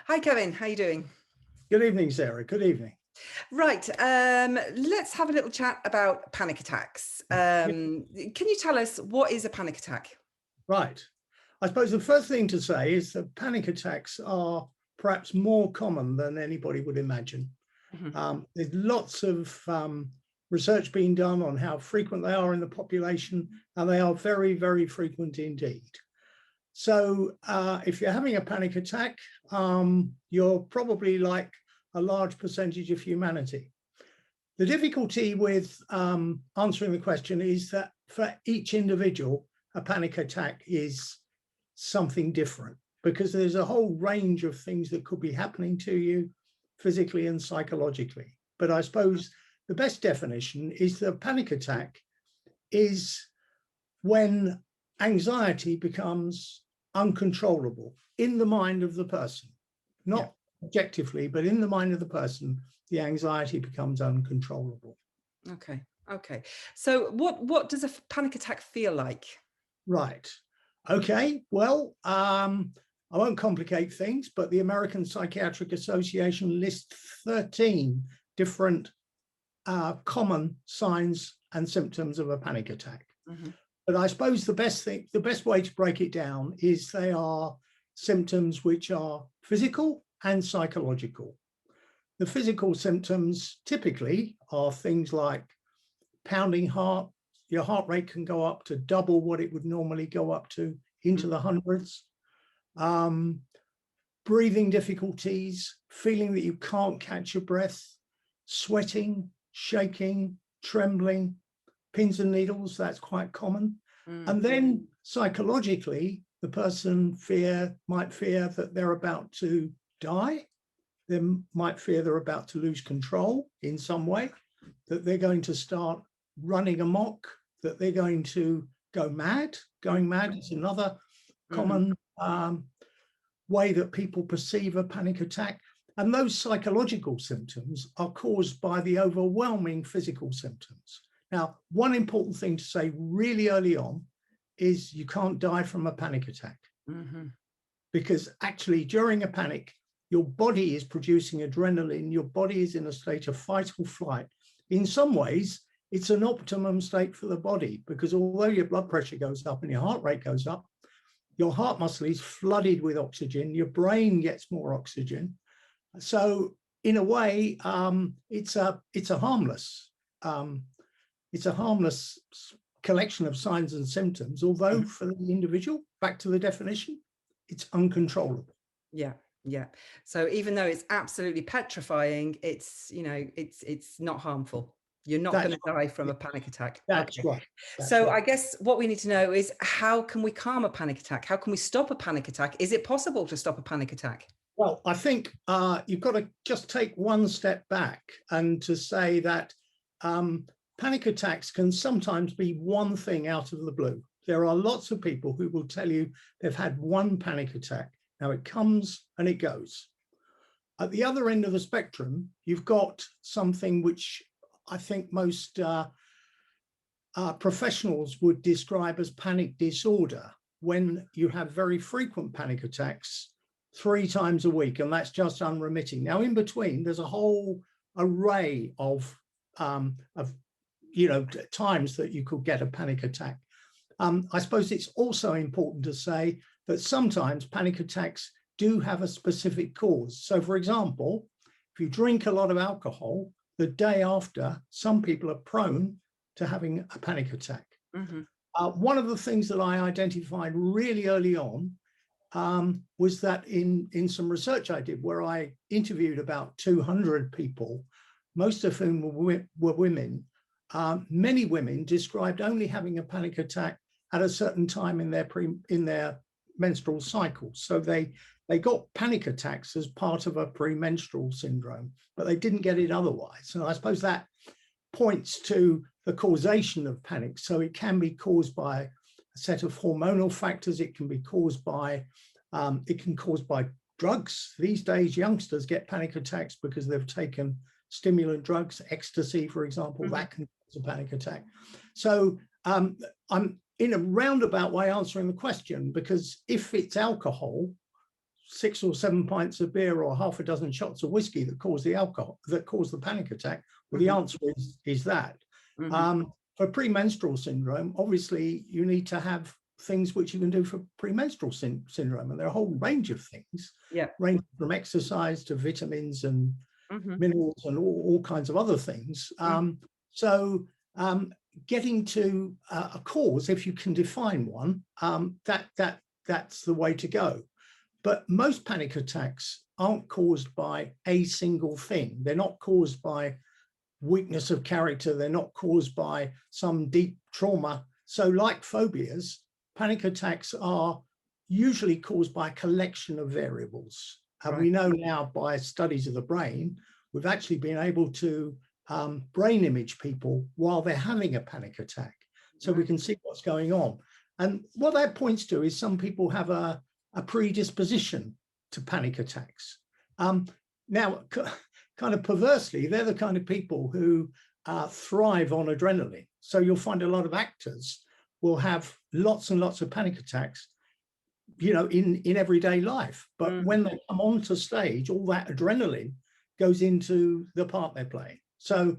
Hi, Kevin. How you doing? Good evening, Sarah. Good evening. Right. Let's have a little chat about panic attacks. Yeah, Can you tell us what is a panic attack? right. I suppose the first thing to say is that panic attacks are perhaps more common than anybody would imagine. Mhm. There's lots of research being done on how frequent they are in the population, and they are very, very frequent indeed. So if you're having a panic attack, you're probably like a large percentage of humanity. The difficulty with answering the question is that for each individual, a panic attack is something different because there's a whole range of things that could be happening to you physically and psychologically. But I suppose the best definition is that a panic attack is when anxiety becomes uncontrollable in the mind of the person, Yeah. not objectively, but in the mind of the person, the anxiety becomes uncontrollable. Okay. Okay. So what does a panic attack feel like? Right. Okay. Well, I won't complicate things, but the American Psychiatric Association lists 13 different common signs and symptoms of a panic attack. Mhm. But I suppose the best way to break it down is they are symptoms which are physical and psychological. The physical symptoms typically are things like pounding heart. Your heart rate can go up to double what it would normally go up to, into the hundreds. Um, Breathing difficulties, feeling that you can't catch your breath, sweating, shaking, trembling, pins and needles, that's quite common. Mm. And then psychologically, the person might fear that they're about to die. They might fear they're about to lose control in some way, that they're going to start running amok, that they're going to go mad. Going mad is another Mhm. common way that people perceive a panic attack. And those psychological symptoms are caused by the overwhelming physical symptoms. Now, one important thing to say really early on is you can't die from a panic attack, Mhm. because actually during a panic, your body is producing adrenaline, your body is in a state of fight or flight. In some ways, it's an optimum state for the body, because although your blood pressure goes up and your heart rate goes up, your heart muscle is flooded with oxygen, your brain gets more oxygen. So in a way, it's a harmless um, collection of signs and symptoms, although Mhm. for the individual, back to the definition, it's uncontrollable. Yeah. Yeah. So even though it's absolutely petrifying, it's not harmful. You're not going That's to die from right. a panic attack. That's Okay. right. That's So I right. guess what we need to know is, how can we calm a panic attack? How can we stop a panic attack? Is it possible to stop a panic attack? Well, I think you've got to just take one step back and to say that um, panic attacks can sometimes be one thing out of the blue. There are lots of people who will tell you they've had one panic attack. Now it comes and it goes. At the other end of the spectrum, you've got something which I think most professionals would describe as panic disorder, when you have very frequent panic attacks 3 times a week, and that's just unremitting. Now, in between, there's a whole array of times that you could get a panic attack. I suppose it's also important to say that sometimes panic attacks do have a specific cause. So, for example, if you drink a lot of alcohol, the day after, some people are prone to having a panic attack. Mhm. One of the things that I identified really early on was that in some research I did, where I interviewed about 200 people, most of whom were women, many women described only having a panic attack at a certain time in their menstrual cycle. So they got panic attacks as part of a premenstrual syndrome, but they didn't get it otherwise. And I suppose that points to the causation of panic. So it can be caused by a set of hormonal factors. It can be caused by drugs. These days, youngsters get panic attacks because they've taken stimulant drugs, ecstasy, for example. Mhm. That can cause a panic attack. So I'm in a roundabout way answering the question, because if it's alcohol, 6 or 7 pints of beer or half a dozen shots of whiskey that cause the alcohol, that cause the panic attack? Well, the answer is that. For premenstrual syndrome, obviously, you need to have things which you can do for premenstrual syndrome. And there are a whole range of things, ranging from exercise to vitamins and minerals and all kinds of other things. Getting to a cause, if you can define one, that's the way to go. But most panic attacks aren't caused by a single thing. They're not caused by weakness of character. They're not caused by some deep trauma. So like phobias, panic attacks are usually caused by a collection of variables. And we know now by studies of the brain, we've actually been able to brain image people while they're having a panic attack. So we can see what's going on. And what that points to is some people have a predisposition to panic attacks. Now, kind of perversely, they're the kind of people who thrive on adrenaline. So you'll find a lot of actors will have lots and lots of panic attacks, you know, in everyday life. But when they come onto stage, all that adrenaline goes into the part they're playing. So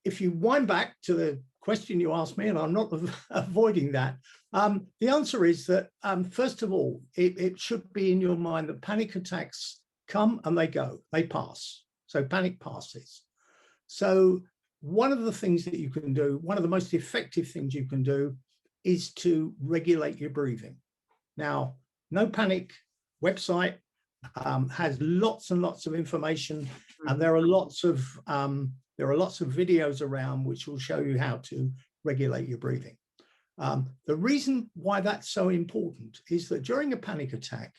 if you wind back to the question you asked me, and I'm not avoiding that, the answer is that, first of all, it should be in your mind that panic attacks come and they go, they pass. So panic passes. So one of the things that you can do, one of the most effective things you can do is to regulate your breathing. Now, No Panic website has lots and lots of information, and there are lots of videos around which will show you how to regulate your breathing. The reason why that's so important is that during a panic attack,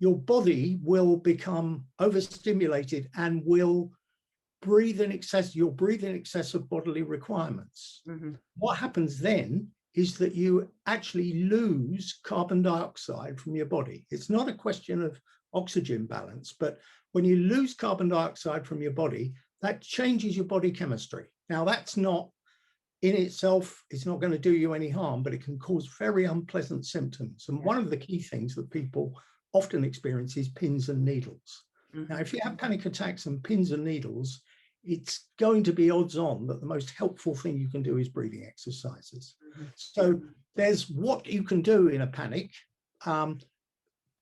your body will become overstimulated and will breathe in excess. You'll breathe in excess of bodily requirements. What happens then is that you actually lose carbon dioxide from your body. It's not a question of oxygen balance, but when you lose carbon dioxide from your body, that changes your body chemistry. Now, that's not in itself, it's not going to do you any harm, but it can cause very unpleasant symptoms. And one of the key things that people often experience is pins and needles. Now, if you have panic attacks and pins and needles, it's going to be odds on that the most helpful thing you can do is breathing exercises. So there's what you can do in a panic.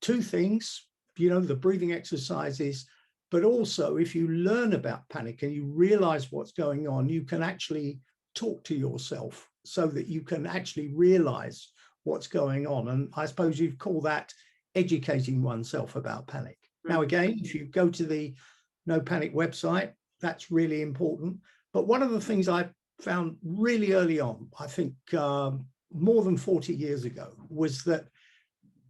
Two things, you know, the breathing exercises, but also if you learn about panic and you realize what's going on, you can actually talk to yourself so that you can actually realize what's going on. And I suppose you'd call that educating oneself about panic. Now, again, if you go to the No Panic website, that's really important. But one of the things I found really early on, I think more than 40 years ago, was that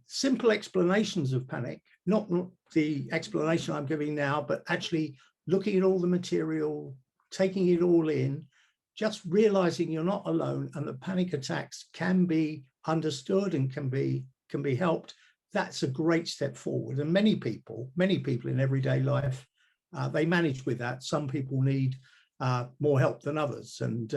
simple explanations of panic, not the explanation I'm giving now, but actually looking at all the material, taking it all in, just realizing you're not alone and that panic attacks can be understood and can be helped. That's a great step forward. And many people in everyday life, they manage with that. Some people need more help than others. And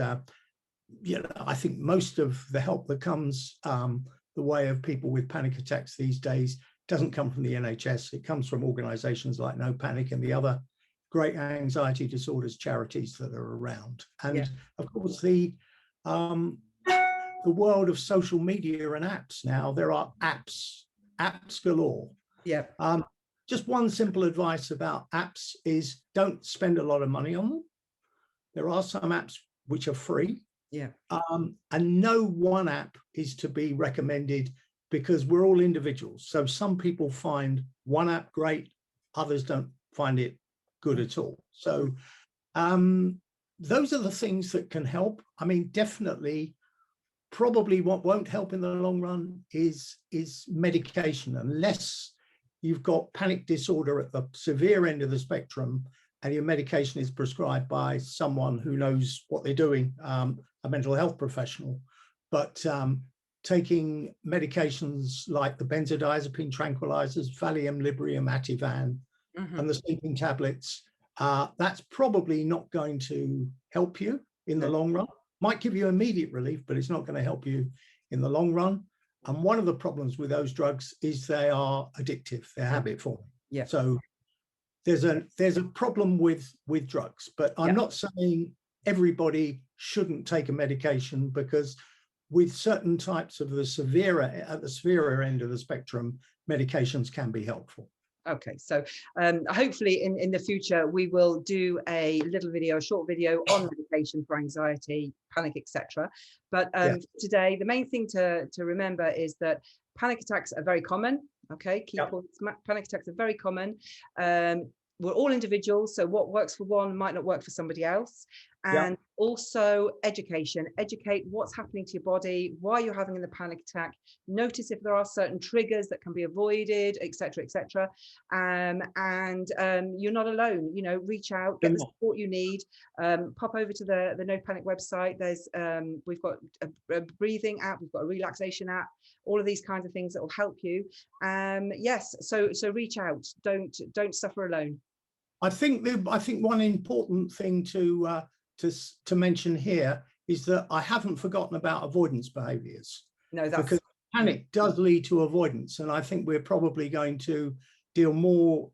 you know, I think most of the help that comes the way of people with panic attacks these days doesn't come from the NHS. It comes from organizations like No Panic and the other great anxiety disorders charities that are around. And of course, the world of social media and apps now, there are apps galore. Just one simple advice about apps is don't spend a lot of money on them. There are some apps which are free. And no one app is to be recommended because we're all individuals. So some people find one app great, others don't find it good at all. So those are the things that can help. I mean, definitely, probably what won't help in the long run is medication, unless you've got panic disorder at the severe end of the spectrum and your medication is prescribed by someone who knows what they're doing, a mental health professional. But taking medications like the benzodiazepine tranquilizers, Valium, Librium, Ativan, and the sleeping tablets, that's probably not going to help you in the long run. Might give you immediate relief, but it's not going to help you in the long run. And one of the problems with those drugs is they are addictive, they're habit forming. Yeah. So there's a problem with drugs, but I'm not saying everybody shouldn't take a medication, because with certain types of the severer end of the spectrum, medications can be helpful. Okay, so hopefully in the future we will do a short video on medication for anxiety, panic, etc. But today, the main thing to remember is that panic attacks are very common. Okay, key points. Panic attacks are very common. We're all individuals, so what works for one might not work for somebody else. And also education, educate what's happening to your body, why you're having the panic attack, notice if there are certain triggers that can be avoided, etc., etc. And you're not alone, you know, reach out, get the support you need, pop over to the No Panic website. There's we've got a breathing app, we've got a relaxation app, all of these kinds of things that will help you. Yes, so reach out, don't suffer alone. I think one important thing to mention here is that I haven't forgotten about avoidance behaviors. No, that's because panic does lead to avoidance, and I think we're probably going to deal more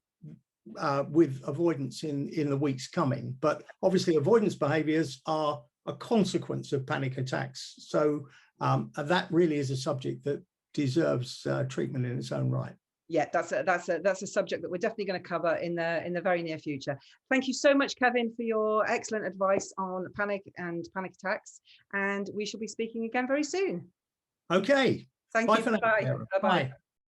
with avoidance in the weeks coming. But obviously, avoidance behaviors are a consequence of panic attacks. So that really is a subject that deserves treatment in its own right. Yeah, that's a subject that we're definitely going to cover in the very near future. Thank you so much, Kevin, for your excellent advice on panic and panic attacks. And we shall be speaking again very soon. Okay. Thank you. Bye. Bye.